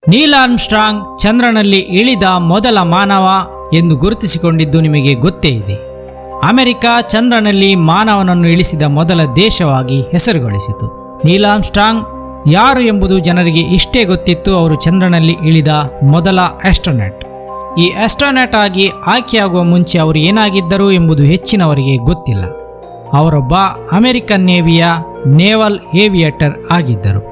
Neel Armstrong ಚಂದ್ರನಲ್ಲಿ ಇಳಿದ ಮೊದಲ ಮಾನವ ಎಂದು ಗುರುತಿಸಿಕೊಂಡಿದ್ದು ನಿಮಗೆ ಗೊತ್ತೇ ಇದೆ. ಅಮೆರಿಕ ಚಂದ್ರನಲ್ಲಿ ಮಾನವನನ್ನು ಇಳಿಸಿದ ಮೊದಲ ದೇಶವಾಗಿ ಹೆಸರುಗಳಿಸಿತು. ನೀಲ್ ಆರ್ಮ್ಸ್ಟ್ರಾಂಗ್ ಯಾರು ಎಂಬುದು ಜನರಿಗೆ ಇಷ್ಟೇ ಗೊತ್ತಿತ್ತು, ಅವರು ಚಂದ್ರನಲ್ಲಿ ಇಳಿದ ಮೊದಲ ಆಸ್ಟ್ರೋನಾಟ್. ಈ ಆಸ್ಟ್ರೋನಾಟ್ ಆಗಿ ಆಯ್ಕೆಯಾಗುವ ಮುಂಚೆ ಅವರು ಏನಾಗಿದ್ದರು ಎಂಬುದು ಹೆಚ್ಚಿನವರಿಗೆ ಗೊತ್ತಿಲ್ಲ. ಅವರೊಬ್ಬ ಅಮೆರಿಕನ್ ನೇವಿಯ ನೇವಲ್ ಏವಿಯೇಟರ್ ಆಗಿದ್ದರು.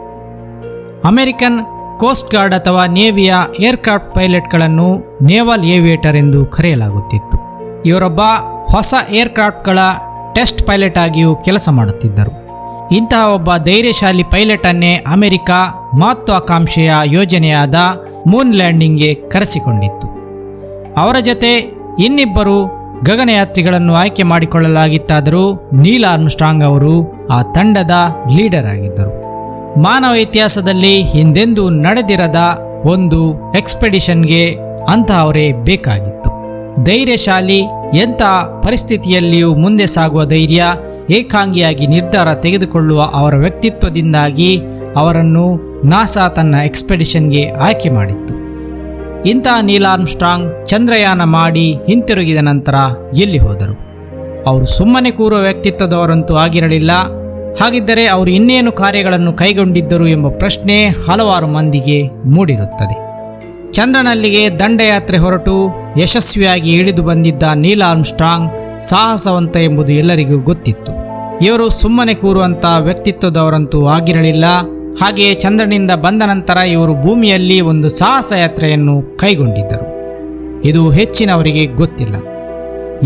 ಅಮೆರಿಕನ್ ಕೋಸ್ಟ್ ಗಾರ್ಡ್ ಅಥವಾ ನೇವಿಯ ಏರ್ಕ್ರಾಫ್ಟ್ ಪೈಲಟ್ಗಳನ್ನು ನೇವಲ್ ಏವಿಯೇಟರ್ ಎಂದು ಕರೆಯಲಾಗುತ್ತಿತ್ತು. ಇವರೊಬ್ಬ ಹೊಸ ಏರ್ಕ್ರಾಫ್ಟ್ಗಳ ಟೆಸ್ಟ್ ಪೈಲಟ್ ಆಗಿಯೂ ಕೆಲಸ ಮಾಡುತ್ತಿದ್ದರು. ಇಂತಹ ಒಬ್ಬ ಧೈರ್ಯಶಾಲಿ ಪೈಲಟನ್ನೇ ಅಮೆರಿಕ ಮಹತ್ವಾಕಾಂಕ್ಷೆಯ ಯೋಜನೆಯಾದ ಮೂನ್ ಲ್ಯಾಂಡಿಂಗ್ಗೆ ಕರೆಸಿಕೊಂಡಿತ್ತು. ಅವರ ಜೊತೆ ಇನ್ನಿಬ್ಬರು ಗಗನಯಾತ್ರಿಗಳನ್ನು ಆಯ್ಕೆ ಮಾಡಿಕೊಳ್ಳಲಾಗಿತ್ತಾದರೂ ನೀಲ್ ಆರ್ಮ್ಸ್ಟ್ರಾಂಗ್ ಅವರು ಆ ತಂಡದ ಲೀಡರ್ ಆಗಿದ್ದರು. ಮಾನವ ಇತಿಹಾಸದಲ್ಲಿ ಹಿಂದೆಂದೂ ನಡೆದಿರದ ಒಂದು ಎಕ್ಸ್ಪೆಡಿಷನ್ಗೆ ಅಂತಹವರೇ ಬೇಕಾಗಿತ್ತು. ಧೈರ್ಯಶಾಲಿ, ಎಂಥ ಪರಿಸ್ಥಿತಿಯಲ್ಲಿಯೂ ಮುಂದೆ ಸಾಗುವ ಧೈರ್ಯ, ಏಕಾಂಗಿಯಾಗಿ ನಿರ್ಧಾರ ತೆಗೆದುಕೊಳ್ಳುವ ಅವರ ವ್ಯಕ್ತಿತ್ವದಿಂದಾಗಿ ಅವರನ್ನು ನಾಸಾ ತನ್ನ ಎಕ್ಸ್ಪೆಡಿಷನ್ಗೆ ಆಯ್ಕೆ ಮಾಡಿತ್ತು. ಇಂತಹ ನೀಲ್ ಆರ್ಮ್ಸ್ಟ್ರಾಂಗ್ ಚಂದ್ರಯಾನ ಮಾಡಿ ಹಿಂತಿರುಗಿದ ನಂತರ ಎಲ್ಲಿ ಹೋದರು? ಅವರು ಸುಮ್ಮನೆ ಕೂರುವ ವ್ಯಕ್ತಿತ್ವದವರಂತೂ ಆಗಿರಲಿಲ್ಲ. ಹಾಗಿದ್ದರೆ ಅವರು ಇನ್ನೇನು ಕಾರ್ಯಗಳನ್ನು ಕೈಗೊಂಡಿದ್ದರು ಎಂಬ ಪ್ರಶ್ನೆ ಹಲವಾರು ಮಂದಿಗೆ ಮೂಡಿರುತ್ತದೆ. ಚಂದ್ರನಲ್ಲಿಗೆ ದಂಡಯಾತ್ರೆ ಹೊರಟು ಯಶಸ್ವಿಯಾಗಿ ಇಳಿದು ಬಂದಿದ್ದ ನೀಲ್ ಆರ್ಮ್ಸ್ಟ್ರಾಂಗ್ ಸಾಹಸವಂತ ಎಂಬುದು ಎಲ್ಲರಿಗೂ ಗೊತ್ತಿತ್ತು. ಇವರು ಸುಮ್ಮನೆ ಕೂರುವಂಥ ವ್ಯಕ್ತಿತ್ವದವರಂತೂ ಆಗಿರಲಿಲ್ಲ. ಹಾಗೆಯೇ ಚಂದ್ರನಿಂದ ಬಂದ ನಂತರ ಇವರು ಭೂಮಿಯಲ್ಲಿ ಒಂದು ಸಾಹಸ ಯಾತ್ರೆಯನ್ನು ಕೈಗೊಂಡಿದ್ದರು. ಇದು ಹೆಚ್ಚಿನವರಿಗೆ ಗೊತ್ತಿಲ್ಲ.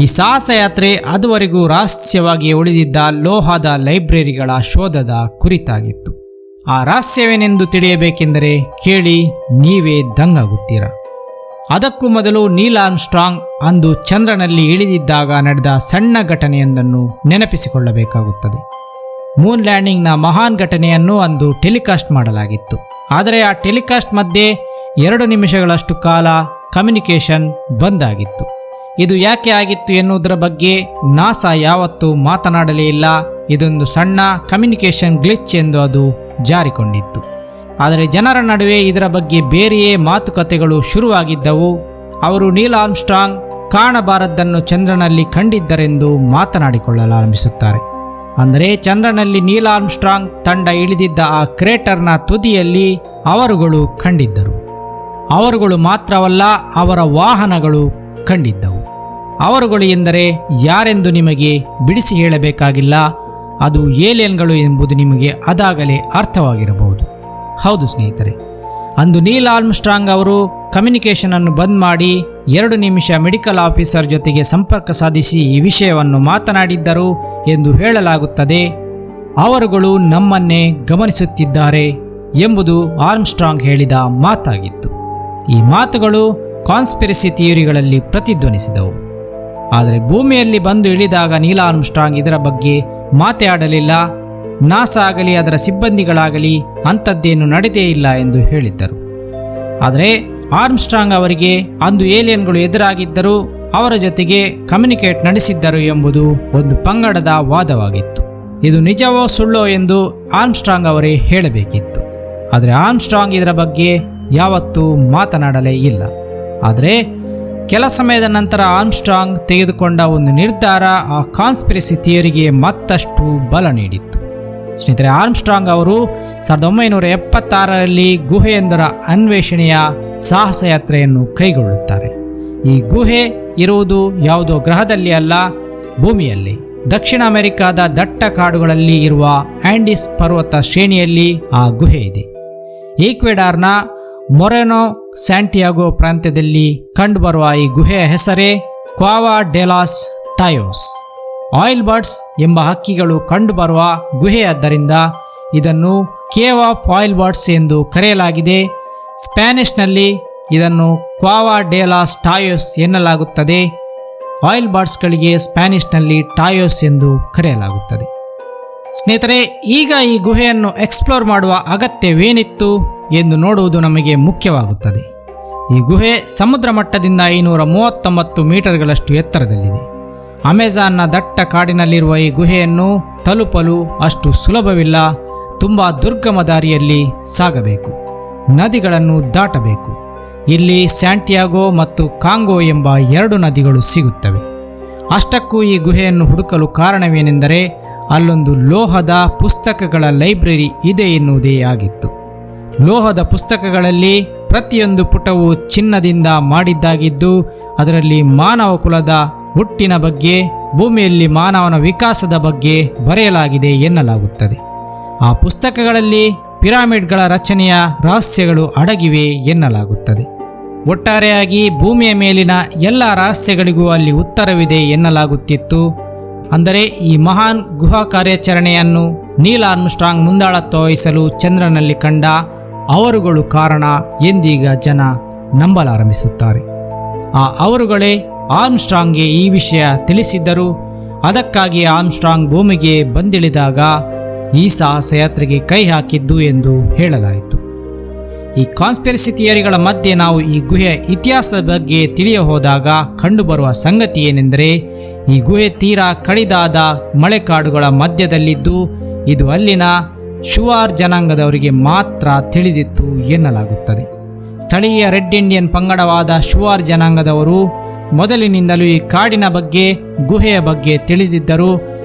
ಈ ಸಾಹಸ ಯಾತ್ರೆ ಅದುವರೆಗೂ ರಹಸ್ಯವಾಗಿ ಉಳಿದಿದ್ದ ಲೋಹದ ಲೈಬ್ರರಿಗಳ ಶೋಧದ ಕುರಿತಾಗಿತ್ತು. ಆ ರಹಸ್ಯವೇನೆಂದು ತಿಳಿಯಬೇಕೆಂದರೆ ಕೇಳಿ, ನೀವೇ ದಂಗಾಗುತ್ತೀರಾ. ಅದಕ್ಕೂ ಮೊದಲು ನೀಲ್ ಆರ್ಮ್ಸ್ಟ್ರಾಂಗ್ ಅಂದು ಚಂದ್ರನಲ್ಲಿ ಇಳಿದಿದ್ದಾಗ ನಡೆದ ಸಣ್ಣ ಘಟನೆಯೊಂದನ್ನು ನೆನಪಿಸಿಕೊಳ್ಳಬೇಕಾಗುತ್ತದೆ. ಮೂನ್ ಲ್ಯಾಂಡಿಂಗ್ನ ಮಹಾನ್ ಘಟನೆಯನ್ನು ಅಂದು ಟೆಲಿಕಾಸ್ಟ್ ಮಾಡಲಾಗಿತ್ತು. ಆದರೆ ಆ ಟೆಲಿಕಾಸ್ಟ್ ಮಧ್ಯೆ 2 ನಿಮಿಷಗಳಷ್ಟು ಕಾಲ ಕಮ್ಯುನಿಕೇಷನ್ ಬಂದ್ ಆಗಿತ್ತು. ಇದು ಯಾಕೆ ಆಗಿತ್ತು ಎನ್ನುವುದರ ಬಗ್ಗೆ ನಾಸಾ ಯಾವತ್ತೂ ಮಾತನಾಡಲೇ ಇಲ್ಲ. ಇದೊಂದು ಸಣ್ಣ ಕಮ್ಯುನಿಕೇಷನ್ ಗ್ಲಿಚ್ ಎಂದು ಅದು ಜಾರಿಕೊಂಡಿತ್ತು. ಆದರೆ ಜನರ ನಡುವೆ ಇದರ ಬಗ್ಗೆ ಬೇರೆಯೇ ಮಾತುಕತೆಗಳು ಶುರುವಾಗಿದ್ದವು. ಅವರು ನೀಲ್ ಆರ್ಮ್ಸ್ಟ್ರಾಂಗ್ ಕಾಣಬಾರದ್ದನ್ನು ಚಂದ್ರನಲ್ಲಿ ಕಂಡಿದ್ದರೆಂದು ಮಾತನಾಡಿಕೊಳ್ಳಲಾರಂಭಿಸುತ್ತಾರೆ. ಅಂದರೆ ಚಂದ್ರನಲ್ಲಿ ನೀಲ್ ಆರ್ಮ್ಸ್ಟ್ರಾಂಗ್ ತಂಡ ಇಳಿದಿದ್ದ ಆ ಕ್ರೇಟರ್ನ ತುದಿಯಲ್ಲಿ ಅವರುಗಳು ಕಂಡಿದ್ದರು. ಅವರುಗಳು ಮಾತ್ರವಲ್ಲ, ಅವರ ವಾಹನಗಳು ಕಂಡಿದ್ದವು. ಅವರುಗಳು ಎಂದರೆ ಯಾರೆಂದು ನಿಮಗೆ ಬಿಡಿಸಿ ಹೇಳಬೇಕಾಗಿಲ್ಲ. ಅದು ಏಲಿಯನ್ಗಳು ಎಂಬುದು ನಿಮಗೆ ಅದಾಗಲೇ ಅರ್ಥವಾಗಿರಬಹುದು. ಹೌದು ಸ್ನೇಹಿತರೆ, ಅಂದು ನೀಲ್ ಆರ್ಮ್ಸ್ಟ್ರಾಂಗ್ ಅವರು ಕಮ್ಯುನಿಕೇಷನ್ ಅನ್ನು ಬಂದ್ ಮಾಡಿ 2 ನಿಮಿಷ ಮೆಡಿಕಲ್ ಆಫೀಸರ್ ಜೊತೆಗೆ ಸಂಪರ್ಕ ಸಾಧಿಸಿ ಈ ವಿಷಯವನ್ನು ಮಾತನಾಡಿದ್ದರು ಎಂದು ಹೇಳಲಾಗುತ್ತದೆ. ಅವರುಗಳು ನಮ್ಮನ್ನೇ ಗಮನಿಸುತ್ತಿದ್ದಾರೆ ಎಂಬುದು ಆರ್ಮ್ಸ್ಟ್ರಾಂಗ್ ಹೇಳಿದ ಮಾತಾಗಿತ್ತು. ಈ ಮಾತುಗಳು ಕಾನ್ಸ್ಪಿರಸಿ ಥಿಯರಿಗಳಲ್ಲಿ ಪ್ರತಿಧ್ವನಿಸಿದವು. ಆದರೆ ಭೂಮಿಯಲ್ಲಿ ಬಂದು ಇಳಿದಾಗ ನೀಲ್ ಆರ್ಮ್ಸ್ಟ್ರಾಂಗ್ ಇದರ ಬಗ್ಗೆ ಮಾತೇ ಆಡಲಿಲ್ಲ. ನಾಸಾ ಆಗಲಿ ಅದರ ಸಿಬ್ಬಂದಿಗಳಾಗಲಿ ಅಂಥದ್ದೇನು ನಡೆದೇ ಇಲ್ಲ ಎಂದು ಹೇಳಿದ್ದರು. ಆದರೆ ಆರ್ಮ್ಸ್ಟ್ರಾಂಗ್ ಅವರಿಗೆ ಅಂದು ಏಲಿಯನ್ಗಳು ಎದುರಾಗಿದ್ದರು, ಅವರ ಜೊತೆಗೆ ಕಮ್ಯುನಿಕೇಟ್ ನಡೆಸಿದ್ದರು ಎಂಬುದು ಒಂದು ಪಂಗಡದ ವಾದವಾಗಿತ್ತು. ಇದು ನಿಜವೋ ಸುಳ್ಳೋ ಎಂದು ಆರ್ಮ್ಸ್ಟ್ರಾಂಗ್ ಅವರೇ ಹೇಳಬೇಕಿತ್ತು. ಆದರೆ ಆರ್ಮ್ಸ್ಟ್ರಾಂಗ್ ಇದರ ಬಗ್ಗೆ ಯಾವತ್ತೂ ಮಾತನಾಡಲೇ ಇಲ್ಲ. ಆದರೆ ಕೆಲ ಸಮಯದ ನಂತರ ಆರ್ಮ್ಸ್ಟ್ರಾಂಗ್ ತೆಗೆದುಕೊಂಡ ಒಂದು ನಿರ್ಧಾರ ಆ ಕಾನ್ಸ್ಪಿರಸಿ ಥಿಯರಿಗೆ ಮತ್ತಷ್ಟು ಬಲ ನೀಡಿತ್ತು. ಸ್ನೇಹಿತರೆ, ಆರ್ಮ್ಸ್ಟ್ರಾಂಗ್ ಅವರು 1976ರಲ್ಲಿ ಗುಹೆಯೊಂದರ ಅನ್ವೇಷಣೆಯ ಸಾಹಸ ಯಾತ್ರೆಯನ್ನು ಕೈಗೊಳ್ಳುತ್ತಾರೆ. ಈ ಗುಹೆ ಇರುವುದು ಯಾವುದೋ ಗ್ರಹದಲ್ಲಿ ಅಲ್ಲ, ಭೂಮಿಯಲ್ಲಿ. ದಕ್ಷಿಣ ಅಮೆರಿಕಾದ ದಟ್ಟ ಕಾಡುಗಳಲ್ಲಿ ಇರುವ ಆಂಡೀಸ್ ಪರ್ವತ ಶ್ರೇಣಿಯಲ್ಲಿ ಆ ಗುಹೆ ಇದೆ. ಈಕ್ವೆಡಾರ್ನ ಮೊರೆನೋ ಸ್ಯಾಂಟಿಯಾಗೋ ಪ್ರಾಂತ್ಯದಲ್ಲಿ ಕಂಡುಬರುವ ಈ ಗುಹೆಯ ಹೆಸರೇ ಕ್ವಾವಾ ಡೆ ಲಾಸ್ ಟಾಯೋಸ್. ಆಯಿಲ್ ಬರ್ಡ್ಸ್ ಎಂಬ ಹಕ್ಕಿಗಳು ಕಂಡುಬರುವ ಗುಹೆಯಾದ್ದರಿಂದ ಇದನ್ನು ಕೇವ್ ಆಫ್ ಆಯಿಲ್ ಬರ್ಡ್ಸ್ ಎಂದು ಕರೆಯಲಾಗಿದೆ. ಸ್ಪ್ಯಾನಿಷ್ನಲ್ಲಿ ಇದನ್ನು ಕ್ವಾವಾ ಡೆ ಲಾಸ್ ಟಾಯೋಸ್ ಎನ್ನಲಾಗುತ್ತದೆ. ಆಯಿಲ್ ಬರ್ಡ್ಸ್ಗಳಿಗೆ ಸ್ಪ್ಯಾನಿಷ್ನಲ್ಲಿ ಟಾಯೋಸ್ ಎಂದು ಕರೆಯಲಾಗುತ್ತದೆ. ಸ್ನೇಹಿತರೆ, ಈಗ ಈ ಗುಹೆಯನ್ನು ಎಕ್ಸ್ಪ್ಲೋರ್ ಮಾಡುವ ಅಗತ್ಯವೇನಿತ್ತು ಎಂದು ನೋಡುವುದು ನಮಗೆ ಮುಖ್ಯವಾಗುತ್ತದೆ. ಈ ಗುಹೆ ಸಮುದ್ರ ಮಟ್ಟದಿಂದ 539 ಮೀಟರ್ಗಳಷ್ಟು ಎತ್ತರದಲ್ಲಿದೆ. ಅಮೆಜಾನ್ನ ದಟ್ಟ ಕಾಡಿನಲ್ಲಿರುವ ಈ ಗುಹೆಯನ್ನು ತಲುಪಲು ಅಷ್ಟು ಸುಲಭವಿಲ್ಲ. ತುಂಬ ದುರ್ಗಮ ದಾರಿಯಲ್ಲಿ ಸಾಗಬೇಕು. ನದಿಗಳನ್ನು ದಾಟಬೇಕು. ಇಲ್ಲಿ ಸ್ಯಾಂಟಿಯಾಗೋ ಮತ್ತು ಕಾಂಗೋ ಎಂಬ 2 ನದಿಗಳು ಸಿಗುತ್ತವೆ. ಅಷ್ಟಕ್ಕೂ ಈ ಗುಹೆಯನ್ನು ಹುಡುಕಲು ಕಾರಣವೇನೆಂದರೆ ಅಲ್ಲೊಂದು ಲೋಹದ ಪುಸ್ತಕಗಳ ಲೈಬ್ರರಿ ಇದೆ ಎನ್ನುವುದೇ ಆಗಿತ್ತು. ಲೋಹದ ಪುಸ್ತಕಗಳಲ್ಲಿ ಪ್ರತಿಯೊಂದು ಪುಟವು ಚಿನ್ನದಿಂದ ಮಾಡಿದ್ದಾಗಿದ್ದು ಅದರಲ್ಲಿ ಮಾನವ ಕುಲದ ಹುಟ್ಟಿನ ಬಗ್ಗೆ, ಭೂಮಿಯಲ್ಲಿ ಮಾನವನ ವಿಕಾಸದ ಬಗ್ಗೆ ಬರೆಯಲಾಗಿದೆ ಎನ್ನಲಾಗುತ್ತದೆ. ಆ ಪುಸ್ತಕಗಳಲ್ಲಿ ಪಿರಮಿಡ್ಗಳ ರಚನೆಯ ರಹಸ್ಯಗಳು ಅಡಗಿವೆ ಎನ್ನಲಾಗುತ್ತದೆ. ಒಟ್ಟಾರೆಯಾಗಿ ಭೂಮಿಯ ಮೇಲಿನ ಎಲ್ಲ ರಹಸ್ಯಗಳಿಗೂ ಅಲ್ಲಿ ಉತ್ತರವಿದೆ ಎನ್ನಲಾಗುತ್ತಿತ್ತು. ಅಂದರೆ ಈ ಮಹಾನ್ ಗುಹಾ ಕಾರ್ಯಾಚರಣೆಯನ್ನು ನೀಲ್ ಆರ್ಮ್ಸ್ಟ್ರಾಂಗ್ ಮುಂದಾಳತ್ವ ವಹಿಸಲು ಚಂದ್ರನಲ್ಲಿ ಕಂಡ ಅವರುಗಳು ಕಾರಣ ಎಂದೀಗ ಜನ ನಂಬಲಾರಂಭಿಸುತ್ತಾರೆ. ಆ ಅವರುಗಳೇ ಆರ್ಮ್ಸ್ಟ್ರಾಂಗ್ಗೆ ಈ ವಿಷಯ ತಿಳಿಸಿದ್ದರು. ಅದಕ್ಕಾಗಿ ಆರ್ಮ್ಸ್ಟ್ರಾಂಗ್ ಭೂಮಿಗೆ ಬಂದಿಳಿದಾಗ ಈ ಸಾಹಸ ಯಾತ್ರೆಗೆ ಕೈ ಹಾಕಿದ್ದು ಎಂದು ಹೇಳಲಾಯಿತು. ಈ ಕಾನ್ಸ್ಪಿರಸಿ ಥಿಯರಿಗಳ ಮಧ್ಯೆ ನಾವು ಈ ಗುಹೆಯ ಇತಿಹಾಸದ ಬಗ್ಗೆ ತಿಳಿಯ ಹೋದಾಗ ಕಂಡುಬರುವ ಸಂಗತಿ ಏನೆಂದರೆ ಈ ಗುಹೆ ತೀರಾ ಕಡಿದಾದ ಮಳೆಕಾಡುಗಳ ಮಧ್ಯದಲ್ಲಿದ್ದು ಇದು ಅಲ್ಲಿನ ಶುವಾರ್ ಜನಾಂಗದವರಿಗೆ ಮಾತ್ರ ತಿಳಿದಿತ್ತು ಎನ್ನಲಾಗುತ್ತದೆ. ಸ್ಥಳೀಯ ರೆಡ್ ಇಂಡಿಯನ್ ಪಂಗಡವಾದ ಶುವಾರ್ ಜನಾಂಗದವರು ಮೊದಲಿನಿಂದಲೂ ಈ ಕಾಡಿನ ಬಗ್ಗೆ, ಗುಹೆಯ ಬಗ್ಗೆ ತಿಳಿದಿದ್ದರು.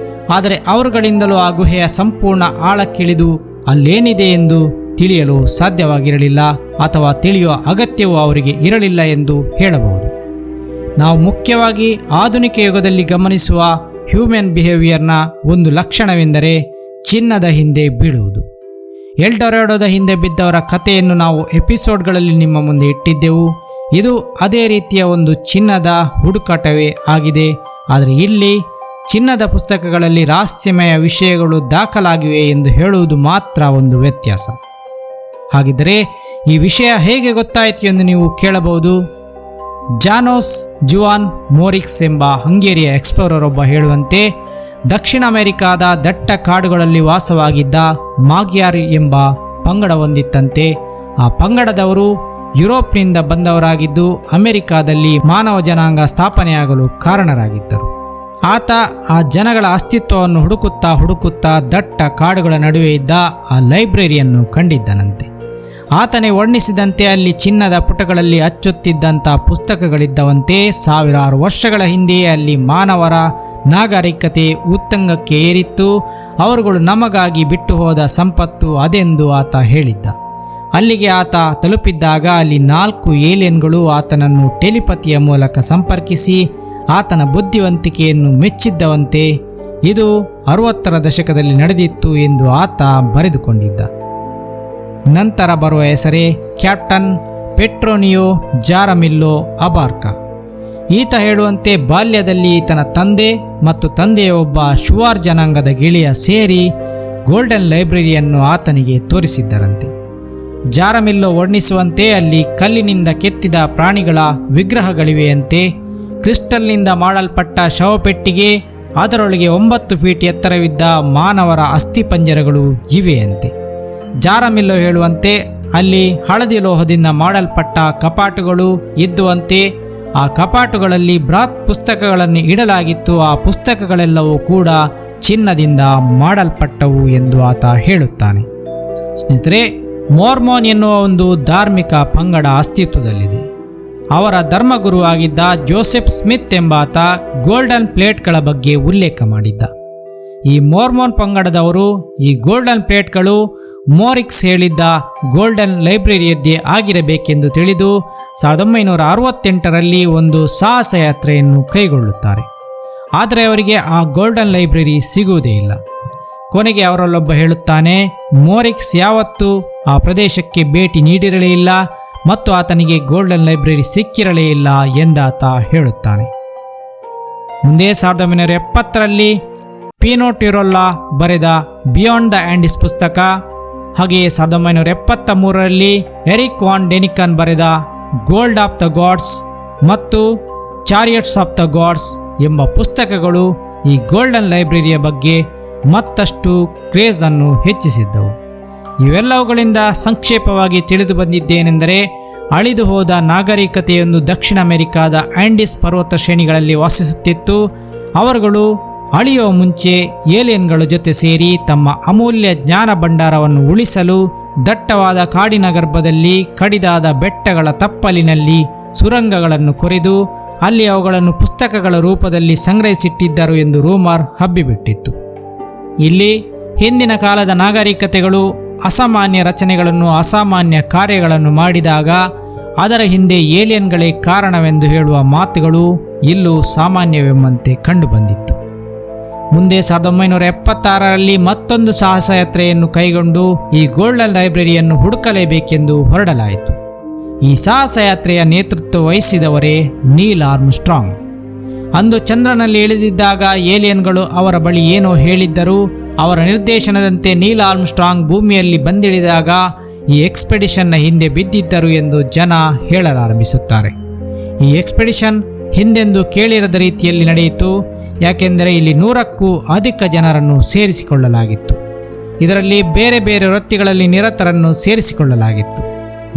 ಆದರೆ ಅವರುಗಳಿಂದಲೂ ಆ ಗುಹೆಯ ಸಂಪೂರ್ಣ ಆಳಕ್ಕಿಳಿದು ಅಲ್ಲೇನಿದೆ ಎಂದು ತಿಳಿಯಲು ಸಾಧ್ಯವಾಗಿರಲಿಲ್ಲ ಅಥವಾ ತಿಳಿಯುವ ಅಗತ್ಯವೂ ಅವರಿಗೆ ಇರಲಿಲ್ಲ ಎಂದು ಹೇಳಬಹುದು. ನಾವು ಮುಖ್ಯವಾಗಿ ಆಧುನಿಕ ಯುಗದಲ್ಲಿ ಗಮನಿಸುವ ಹ್ಯೂಮನ್ ಬಿಹೇವಿಯರ್ನ ಒಂದು ಲಕ್ಷಣವೆಂದರೆ ಚಿನ್ನದ ಹಿಂದೆ ಬೀಳುವುದು. ಎಲ್ಡೊರಾಡೋದ ಹಿಂದೆ ಬಿದ್ದವರ ಕಥೆಯನ್ನು ನಾವು ಎಪಿಸೋಡ್ಗಳಲ್ಲಿ ನಿಮ್ಮ ಮುಂದೆ ಇಟ್ಟಿದ್ದೆವು. ಇದು ಅದೇ ರೀತಿಯ ಒಂದು ಚಿನ್ನದ ಹುಡುಕಾಟವೇ ಆಗಿದೆ. ಆದರೆ ಇಲ್ಲಿ ಚಿನ್ನದ ಪುಸ್ತಕಗಳಲ್ಲಿ ರಹಸ್ಯಮಯ ವಿಷಯಗಳು ದಾಖಲಾಗಿವೆ ಎಂದು ಹೇಳುವುದು ಮಾತ್ರ ಒಂದು ವ್ಯತ್ಯಾಸ. ಹಾಗಿದ್ದರೆ ಈ ವಿಷಯ ಹೇಗೆ ಗೊತ್ತಾಯಿತು ಎಂದು ನೀವು ಕೇಳಬಹುದು. ಜಾನೋಸ್ ಜುವಾನ್ ಮೋರಿಕ್ಸ್ ಎಂಬ ಹಂಗೇರಿಯ ಎಕ್ಸ್ಪ್ಲೋರರ್ ಒಬ್ಬ ಹೇಳುವಂತೆ ದಕ್ಷಿಣ ಅಮೆರಿಕಾದ ದಟ್ಟ ಕಾಡುಗಳಲ್ಲಿ ವಾಸವಾಗಿದ್ದ ಮಾಗ್ಯಾರ್ ಎಂಬ ಪಂಗಡ ಹೊಂದಿತ್ತಂತೆ. ಆ ಪಂಗಡದವರು ಯುರೋಪ್ನಿಂದ ಬಂದವರಾಗಿದ್ದು ಅಮೆರಿಕಾದಲ್ಲಿ ಮಾನವ ಜನಾಂಗ ಸ್ಥಾಪನೆಯಾಗಲು ಕಾರಣರಾಗಿದ್ದರು. ಆತ ಆ ಜನಗಳ ಅಸ್ತಿತ್ವವನ್ನು ಹುಡುಕುತ್ತಾ ದಟ್ಟ ಕಾಡುಗಳ ನಡುವೆ ಇದ್ದ ಆ ಲೈಬ್ರರಿಯನ್ನು ಕಂಡಿದ್ದನಂತೆ. ಆತನೇ ವರ್ಣಿಸಿದಂತೆ ಅಲ್ಲಿ ಚಿನ್ನದ ಪುಟಗಳಲ್ಲಿ ಅಚ್ಚೊತ್ತಿದ್ದಂಥ ಪುಸ್ತಕಗಳಿದ್ದವಂತೆ. ಸಾವಿರಾರು ವರ್ಷಗಳ ಹಿಂದೆಯೇ ಅಲ್ಲಿ ಮಾನವರ ನಾಗರಿಕತೆ ಉತ್ತುಂಗಕ್ಕೆ ಏರಿತ್ತು. ಅವರುಗಳು ನಮಗಾಗಿ ಬಿಟ್ಟು ಹೋದ ಸಂಪತ್ತು ಅದೆಂದು ಆತ ಹೇಳಿದ್ದ. ಅಲ್ಲಿಗೆ ಆತ ತಲುಪಿದ್ದಾಗ ಅಲ್ಲಿ 4 ಏಲಿಯನ್ಗಳು ಆತನನ್ನು ಟೆಲಿಪತಿಯ ಮೂಲಕ ಸಂಪರ್ಕಿಸಿ ಆತನ ಬುದ್ಧಿವಂತಿಕೆಯನ್ನು ಮೆಚ್ಚಿದ್ದವಂತೆ. ಇದು 60ರ ದಶಕದಲ್ಲಿ ನಡೆದಿತ್ತು ಎಂದು ಆತ ಬರೆದುಕೊಂಡಿದ್ದ. ನಂತರ ಬರುವ ಹೆಸರೇ ಕ್ಯಾಪ್ಟನ್ ಪೆಟ್ರೋನಿಯೋ ಜಾರಮಿಲ್ಲೋ ಅಬಾರ್ಕಾ. ಈತ ಹೇಳುವಂತೆ ಬಾಲ್ಯದಲ್ಲಿ ಈತನ ತಂದೆ ಮತ್ತು ತಂದೆಯ ಒಬ್ಬ ಶುವಾರ್ ಜನಾಂಗದ ಗೆಳೆಯ ಸೇರಿ ಗೋಲ್ಡನ್ ಲೈಬ್ರರಿಯನ್ನು ಆತನಿಗೆ ತೋರಿಸಿದ್ದರಂತೆ. ಜಾರಮಿಲ್ಲೋ ವರ್ಣಿಸುವಂತೆ ಅಲ್ಲಿ ಕಲ್ಲಿನಿಂದ ಕೆತ್ತಿದ ಪ್ರಾಣಿಗಳ ವಿಗ್ರಹಗಳಿವೆಯಂತೆ. ಕ್ರಿಸ್ಟಲ್ನಿಂದ ಮಾಡಲ್ಪಟ್ಟ ಶವಪೆಟ್ಟಿಗೆ, ಅದರೊಳಗೆ 9 ಫೀಟ್ ಎತ್ತರವಿದ್ದ ಮಾನವರ ಅಸ್ಥಿಪಂಜರಗಳು ಇವೆಯಂತೆ. ಜಾರಮಿಲ್ಲೋ ಹೇಳುವಂತೆ ಅಲ್ಲಿ ಹಳದಿ ಲೋಹದಿಂದ ಮಾಡಲ್ಪಟ್ಟ ಕಪಾಟುಗಳು ಇದ್ದುವಂತೆ. ಆ ಕಪಾಟುಗಳಲ್ಲಿ ಬೃಹತ್ ಪುಸ್ತಕಗಳನ್ನು ಇಡಲಾಗಿತ್ತು. ಆ ಪುಸ್ತಕಗಳೆಲ್ಲವೂ ಕೂಡ ಚಿನ್ನದಿಂದ ಮಾಡಲ್ಪಟ್ಟವು ಎಂದು ಆತ ಹೇಳುತ್ತಾನೆ. ಸ್ನೇಹಿತರೆ, ಮೋರ್ಮೋನ್ ಎನ್ನುವ ಒಂದು ಧಾರ್ಮಿಕ ಪಂಗಡ ಅಸ್ತಿತ್ವದಲ್ಲಿದೆ. ಅವರ ಧರ್ಮಗುರು ಆಗಿದ್ದ ಜೋಸೆಫ್ ಸ್ಮಿತ್ ಎಂಬಾತ ಗೋಲ್ಡನ್ ಪ್ಲೇಟ್ಗಳ ಬಗ್ಗೆ ಉಲ್ಲೇಖ ಮಾಡಿದ್ದ. ಈ ಮೋರ್ಮೋನ್ ಪಂಗಡದವರು ಈ ಗೋಲ್ಡನ್ ಪ್ಲೇಟ್ಗಳು ಮೋರಿಕ್ಸ್ ಹೇಳಿದ್ದ ಗೋಲ್ಡನ್ ಲೈಬ್ರರಿಯದ್ದೇ ಆಗಿರಬೇಕೆಂದು ತಿಳಿದು 1968ರಲ್ಲಿ ಒಂದು ಸಾಹಸ ಯಾತ್ರೆಯನ್ನು ಕೈಗೊಳ್ಳುತ್ತಾರೆ. ಆದರೆ ಅವರಿಗೆ ಆ ಗೋಲ್ಡನ್ ಲೈಬ್ರರಿ ಸಿಗುವುದೇ ಇಲ್ಲ. ಕೊನೆಗೆ ಅವರಲ್ಲೊಬ್ಬ ಹೇಳುತ್ತಾನೆ, ಮೋರಿಕ್ಸ್ ಯಾವತ್ತೂ ಆ ಪ್ರದೇಶಕ್ಕೆ ಭೇಟಿ ನೀಡಿರಲೇ ಇಲ್ಲ ಮತ್ತು ಆತನಿಗೆ ಗೋಲ್ಡನ್ ಲೈಬ್ರರಿ ಸಿಕ್ಕಿರಲೇ ಇಲ್ಲ ಎಂದಾತ ಹೇಳುತ್ತಾನೆ. ಮುಂದೆ 1970ರಲ್ಲಿ ಪೀನೋ ಟಿರೊಲ್ಲಾ ಬರೆದ ಬಿಯಾಂಡ್ ದ ಆಂಡಿಸ್ ಪುಸ್ತಕ, ಹಾಗೆಯೇ 1973ರಲ್ಲಿ ಎರಿಕ್ ವಾನ್ ಡೆನಿಕನ್ ಬರೆದ ಗೋಲ್ಡ್ ಆಫ್ ದ ಗಾಡ್ಸ್ ಮತ್ತು ಚಾರಿಯಟ್ಸ್ ಆಫ್ ದ ಗಾಡ್ಸ್ ಎಂಬ ಪುಸ್ತಕಗಳು ಈ ಗೋಲ್ಡನ್ ಲೈಬ್ರರಿಯ ಬಗ್ಗೆ ಮತ್ತಷ್ಟು ಕ್ರೇಜ್ ಅನ್ನು ಹೆಚ್ಚಿಸಿದ್ದವು. ಇವೆಲ್ಲವುಗಳಿಂದ ಸಂಕ್ಷೇಪವಾಗಿ ತಿಳಿದು ಬಂದಿದ್ದೇನೆಂದರೆ, ಅಳಿದು ಹೋದ ನಾಗರಿಕತೆಯೊಂದು ದಕ್ಷಿಣ ಅಮೆರಿಕಾದ ಆಂಡಿಸ್ ಪರ್ವತ ಶ್ರೇಣಿಗಳಲ್ಲಿ ವಾಸಿಸುತ್ತಿತ್ತು. ಅವರುಗಳು ಅಳಿಯುವ ಮುಂಚೆ ಏಲಿಯನ್ಗಳ ಜೊತೆ ಸೇರಿ ತಮ್ಮ ಅಮೂಲ್ಯ ಜ್ಞಾನ ಭಂಡಾರವನ್ನು ಉಳಿಸಲು ದಟ್ಟವಾದ ಕಾಡಿನ ಗರ್ಭದಲ್ಲಿ ಕಡಿದಾದ ಬೆಟ್ಟಗಳ ತಪ್ಪಲಿನಲ್ಲಿ ಸುರಂಗಗಳನ್ನು ಕೊರೆದು ಅಲ್ಲಿ ಅವುಗಳನ್ನು ಪುಸ್ತಕಗಳ ರೂಪದಲ್ಲಿ ಸಂಗ್ರಹಿಸಿಟ್ಟಿದ್ದರು ಎಂದು ರೂಮರ್ ಹಬ್ಬಿಬಿಟ್ಟಿತ್ತು. ಇಲ್ಲಿ ಹಿಂದಿನ ಕಾಲದ ನಾಗರಿಕತೆಗಳು ಅಸಾಮಾನ್ಯ ರಚನೆಗಳನ್ನು, ಅಸಾಮಾನ್ಯ ಕಾರ್ಯಗಳನ್ನು ಮಾಡಿದಾಗ ಅದರ ಹಿಂದೆ ಏಲಿಯನ್ಗಳೇ ಕಾರಣವೆಂದು ಹೇಳುವ ಮಾತುಗಳು ಇಲ್ಲೂ ಸಾಮಾನ್ಯವೆಂಬಂತೆ ಕಂಡುಬಂದಿತ್ತು. ಮುಂದೆ 1976ರಲ್ಲಿ ಮತ್ತೊಂದು ಸಾಹಸಯಾತ್ರೆಯನ್ನು ಕೈಗೊಂಡು ಈ ಗೋಲ್ಡನ್ ಲೈಬ್ರರಿಯನ್ನು ಹುಡುಕಲೇಬೇಕೆಂದು ಹೊರಡಲಾಯಿತು. ಈ ಸಾಹಸಯಾತ್ರೆಯ ನೇತೃತ್ವ ವಹಿಸಿದವರೇ ನೀಲ್ ಆರ್ಮ್ಸ್ಟ್ರಾಂಗ್. ಅಂದು ಚಂದ್ರನಲ್ಲಿ ಇಳಿದಿದ್ದಾಗ ಏಲಿಯನ್ಗಳು ಅವರ ಬಳಿ ಏನೋ ಹೇಳಿದ್ದರು. ಅವರ ನಿರ್ದೇಶನದಂತೆ ನೀಲ್ ಆರ್ಮ್ಸ್ಟ್ರಾಂಗ್ ಭೂಮಿಯಲ್ಲಿ ಬಂದಿಳಿದಾಗ ಈ ಎಕ್ಸ್ಪೆಡಿಷನ್ನ ಹಿಂದೆ ಬಿದ್ದಿದ್ದರು ಎಂದು ಜನ ಹೇಳಲಾರಂಭಿಸುತ್ತಾರೆ. ಈ ಎಕ್ಸ್ಪೆಡಿಷನ್ ಹಿಂದೆಂದು ಕೇಳಿರದ ರೀತಿಯಲ್ಲಿ ನಡೆಯಿತು. ಯಾಕೆಂದರೆ ಇಲ್ಲಿ 100ಕ್ಕೂ ಅಧಿಕ ಜನರನ್ನು ಸೇರಿಸಿಕೊಳ್ಳಲಾಗಿತ್ತು. ಇದರಲ್ಲಿ ಬೇರೆ ಬೇರೆ ವೃತ್ತಿಗಳಲ್ಲಿ ನಿರತರನ್ನು ಸೇರಿಸಿಕೊಳ್ಳಲಾಗಿತ್ತು.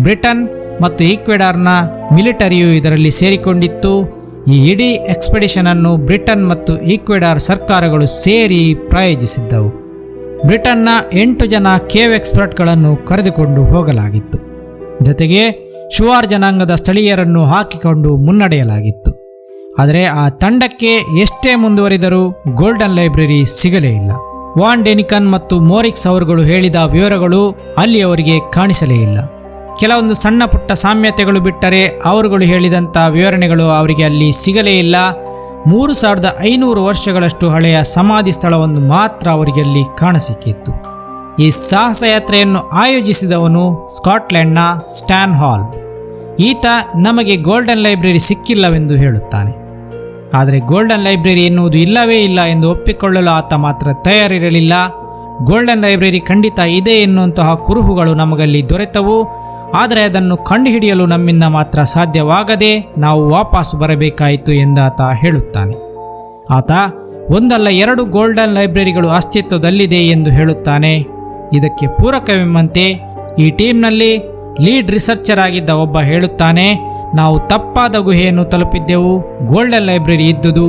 ಬ್ರಿಟನ್ ಮತ್ತು ಈಕ್ವೆಡಾರ್ನ ಮಿಲಿಟರಿಯು ಇದರಲ್ಲಿ ಸೇರಿಕೊಂಡಿತ್ತು. ಈ ಇಡೀ ಎಕ್ಸ್ಪೆಡಿಷನನ್ನು ಬ್ರಿಟನ್ ಮತ್ತು ಈಕ್ವೆಡಾರ್ ಸರ್ಕಾರಗಳು ಸೇರಿ ಪ್ರಾಯೋಜಿಸಿದ್ದವು. ಬ್ರಿಟನ್ನ 8 ಜನ ಕೇವ್ ಎಕ್ಸ್ಪರ್ಟ್ಗಳನ್ನು ಕರೆದುಕೊಂಡು ಹೋಗಲಾಗಿತ್ತು. ಜೊತೆಗೆ ಶುವಾರ್ ಜನಾಂಗದ ಸ್ಥಳೀಯರನ್ನು ಹಾಕಿಕೊಂಡು ಮುನ್ನಡೆಯಲಾಗಿತ್ತು. ಆದರೆ ಆ ತಂಡಕ್ಕೆ ಎಷ್ಟೇ ಮುಂದುವರಿದರೂ ಗೋಲ್ಡನ್ ಲೈಬ್ರರಿ ಸಿಗಲೇ ಇಲ್ಲ. ವಾನ್ ಡೆನಿಕನ್ ಮತ್ತು ಮೋರಿಕ್ಸ್ ಅವರುಗಳು ಹೇಳಿದ ವಿವರಗಳು ಅಲ್ಲಿ ಅವರಿಗೆ ಕಾಣಿಸಲೇ ಇಲ್ಲ. ಕೆಲವೊಂದು ಸಣ್ಣ ಪುಟ್ಟ ಸಾಮ್ಯತೆಗಳು ಬಿಟ್ಟರೆ ಅವರುಗಳು ಹೇಳಿದಂಥ ವಿವರಣೆಗಳು ಅವರಿಗೆ ಅಲ್ಲಿ ಸಿಗಲೇ ಇಲ್ಲ. 3500 ವರ್ಷಗಳಷ್ಟು ಹಳೆಯ ಸಮಾಧಿ ಸ್ಥಳವನ್ನು ಮಾತ್ರ ಅವರಿಗೆ ಅಲ್ಲಿ ಕಾಣಸಿಕ್ಕಿತ್ತು. ಈ ಸಾಹಸಯಾತ್ರೆಯನ್ನು ಆಯೋಜಿಸಿದವನು ಸ್ಕಾಟ್ಲೆಂಡ್ನ ಸ್ಟ್ಯಾನ್ ಹಾಲ್. ಈತ ನಮಗೆ ಗೋಲ್ಡನ್ ಲೈಬ್ರರಿ ಸಿಕ್ಕಿಲ್ಲವೆಂದು ಹೇಳುತ್ತಾನೆ. ಆದರೆ ಗೋಲ್ಡನ್ ಲೈಬ್ರರಿ ಎನ್ನುವುದು ಇಲ್ಲವೇ ಇಲ್ಲ ಎಂದು ಒಪ್ಪಿಕೊಳ್ಳಲು ಆತ ಮಾತ್ರ ತಯಾರಿರಲಿಲ್ಲ. ಗೋಲ್ಡನ್ ಲೈಬ್ರರಿ ಖಂಡಿತ ಇದೆ ಎನ್ನುವಂತಹ ಕುರುಹುಗಳು ನಮಗಲ್ಲಿ ದೊರೆತವು. ಆದರೆ ಅದನ್ನು ಕಂಡುಹಿಡಿಯಲು ನಮ್ಮಿಂದ ಮಾತ್ರ ಸಾಧ್ಯವಾಗದೆ ನಾವು ವಾಪಸ್ಸು ಬರಬೇಕಾಯಿತು ಎಂದಾತ ಹೇಳುತ್ತಾನೆ. ಆತ ಒಂದಲ್ಲ 2 ಗೋಲ್ಡನ್ ಲೈಬ್ರರಿಗಳು ಅಸ್ತಿತ್ವದಲ್ಲಿದೆ ಎಂದು ಹೇಳುತ್ತಾನೆ. ಇದಕ್ಕೆ ಪೂರಕವೆಂಬಂತೆ ಈ ಟೀಮ್ನಲ್ಲಿ ಲೀಡ್ ರಿಸರ್ಚರ್ ಆಗಿದ್ದ ಒಬ್ಬ ಹೇಳುತ್ತಾನೆ, ನಾವು ತಪ್ಪಾದ ಗುಹೆಯನ್ನು ತಲುಪಿದ್ದೆವು. ಗೋಲ್ಡನ್ ಲೈಬ್ರರಿ ಇದ್ದುದು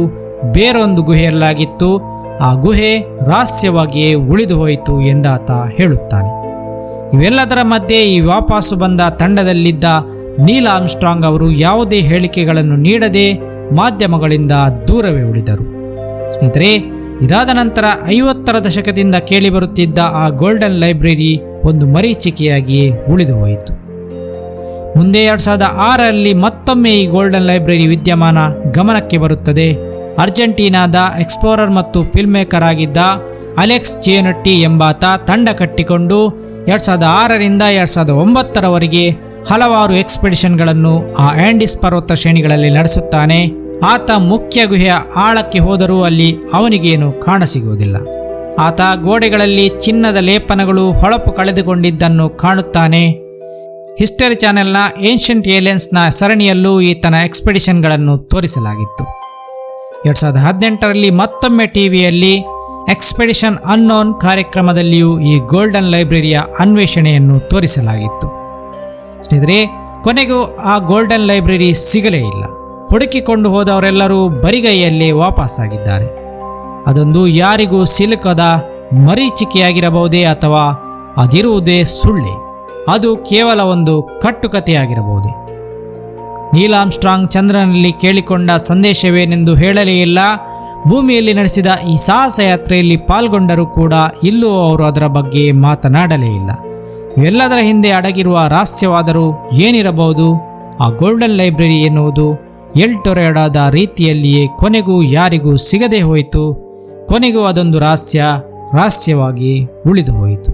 ಬೇರೊಂದು ಗುಹೆಯಲ್ಲಾಗಿತ್ತು. ಆ ಗುಹೆ ರಹಸ್ಯವಾಗಿಯೇ ಉಳಿದು ಹೋಯಿತು ಎಂದಾತ ಹೇಳುತ್ತಾನೆ. ಇವೆಲ್ಲದರ ಮಧ್ಯೆ ಈ ವಾಪಸ್ಸು ಬಂದ ತಂಡದಲ್ಲಿದ್ದ ನೀಲ್ ಆರ್ಮ್ಸ್ಟ್ರಾಂಗ್ ಅವರು ಯಾವುದೇ ಹೇಳಿಕೆಗಳನ್ನು ನೀಡದೆ ಮಾಧ್ಯಮಗಳಿಂದ ದೂರವೇ ಉಳಿದರು. ಸ್ನೇಹಿತರೆ, ಇದಾದ ನಂತರ 50ರ ದಶಕದಿಂದ ಕೇಳಿಬರುತ್ತಿದ್ದ ಆ ಗೋಲ್ಡನ್ ಲೈಬ್ರರಿ ಒಂದು ಮರೀಚಿಕೆಯಾಗಿಯೇ ಉಳಿದು ಹೋಯಿತು. ಮುಂದೆ 2006ರಲ್ಲಿ ಮತ್ತೊಮ್ಮೆ ಈ ಗೋಲ್ಡನ್ ಲೈಬ್ರರಿ ವಿದ್ಯಮಾನ ಗಮನಕ್ಕೆ ಬರುತ್ತದೆ. ಅರ್ಜೆಂಟೀನಾದ ಎಕ್ಸ್ಪ್ಲೋರರ್ ಮತ್ತು ಫಿಲ್ಮ್ ಮೇಕರ್ ಆಗಿದ್ದ ಅಲೆಕ್ಸ್ ಚಿಯನಟ್ಟಿ ಎಂಬಾತ ತಂಡ ಕಟ್ಟಿಕೊಂಡು 2006ರಿಂದ 2009ರವರೆಗೆ ಹಲವಾರು ಎಕ್ಸ್ಪೆಡಿಷನ್ಗಳನ್ನು ಆ ಆಂಡೀಸ್ ಪರ್ವತ ಶ್ರೇಣಿಗಳಲ್ಲಿ ನಡೆಸುತ್ತಾನೆ. ಆತ ಮುಖ್ಯ ಗುಹೆಯ ಆಳಕ್ಕೆ ಹೋದರೂ ಅಲ್ಲಿ ಅವನಿಗೇನು ಕಾಣಸಿಗುವುದಿಲ್ಲ. ಆತ ಗೋಡೆಗಳಲ್ಲಿ ಚಿನ್ನದ ಲೇಪನಗಳು ಹೊಳಪು ಕಳೆದುಕೊಂಡಿದ್ದನ್ನು ಕಾಣುತ್ತಾನೆ. ಹಿಸ್ಟರಿ ಚಾನೆಲ್ನ ಏನ್ಷಂಟ್ ಏಲಿಯನ್ಸ್ನ ಸರಣಿಯಲ್ಲೂ ಈತನ ಎಕ್ಸ್ಪೆಡಿಷನ್ಗಳನ್ನು ತೋರಿಸಲಾಗಿತ್ತು. 2018ರಲ್ಲಿ ಮತ್ತೊಮ್ಮೆ ಟಿವಿಯಲ್ಲಿ ಎಕ್ಸ್ಪೆಡಿಷನ್ ಅನ್ನೋನ್ ಕಾರ್ಯಕ್ರಮದಲ್ಲಿಯೂ ಈ ಗೋಲ್ಡನ್ ಲೈಬ್ರರಿಯ ಅನ್ವೇಷಣೆಯನ್ನು ತೋರಿಸಲಾಗಿತ್ತು. ಸ್ನೇಹಿತರೆ, ಕೊನೆಗೂ ಆ ಗೋಲ್ಡನ್ ಲೈಬ್ರರಿ ಸಿಗಲೇ ಇಲ್ಲ. ಹುಡುಕಿಕೊಂಡು ಹೋದವರೆಲ್ಲರೂ ಬರಿಗೈಯಲ್ಲೇ ವಾಪಸ್ಸಾಗಿದ್ದಾರೆ. ಅದೊಂದು ಯಾರಿಗೂ ಸಿಲುಕದ ಮರೀಚಿಕೆಯಾಗಿರಬಹುದೇ ಅಥವಾ ಅದಿರುವುದೇ ಸುಳ್ಳೆ? ಅದು ಕೇವಲ ಒಂದು ಕಟ್ಟುಕತೆಯಾಗಿರಬಹುದೇ? ನೀಲ್ ಆರ್ಮ್ಸ್ಟ್ರಾಂಗ್ ಚಂದ್ರನಲ್ಲಿ ಕೇಳಿಕೊಂಡ ಸಂದೇಶವೇನೆಂದು ಹೇಳಲೇ ಇಲ್ಲ. ಭೂಮಿಯಲ್ಲಿ ನಡೆಸಿದ ಈ ಸಾಹಸಯಾತ್ರೆಯಲ್ಲಿ ಪಾಲ್ಗೊಂಡರೂ ಕೂಡ ಇಲ್ಲೂ ಅವರು ಅದರ ಬಗ್ಗೆ ಮಾತನಾಡಲೇ ಇಲ್ಲ. ಇವೆಲ್ಲದರ ಹಿಂದೆ ಅಡಗಿರುವ ರಹಸ್ಯವಾದರೂ ಏನಿರಬಹುದು? ಆ ಗೋಲ್ಡನ್ ಲೈಬ್ರರಿ ಎನ್ನುವುದು ಎಲ್ ಟೊರೆಡಾದ ರೀತಿಯಲ್ಲಿಯೇ ಕೊನೆಗೂ ಯಾರಿಗೂ ಸಿಗದೆ ಹೋಯಿತು. ಕೊನೆಗೂ ಅದೊಂದು ರಹಸ್ಯವಾಗಿ ಉಳಿದು ಹೋಯಿತು.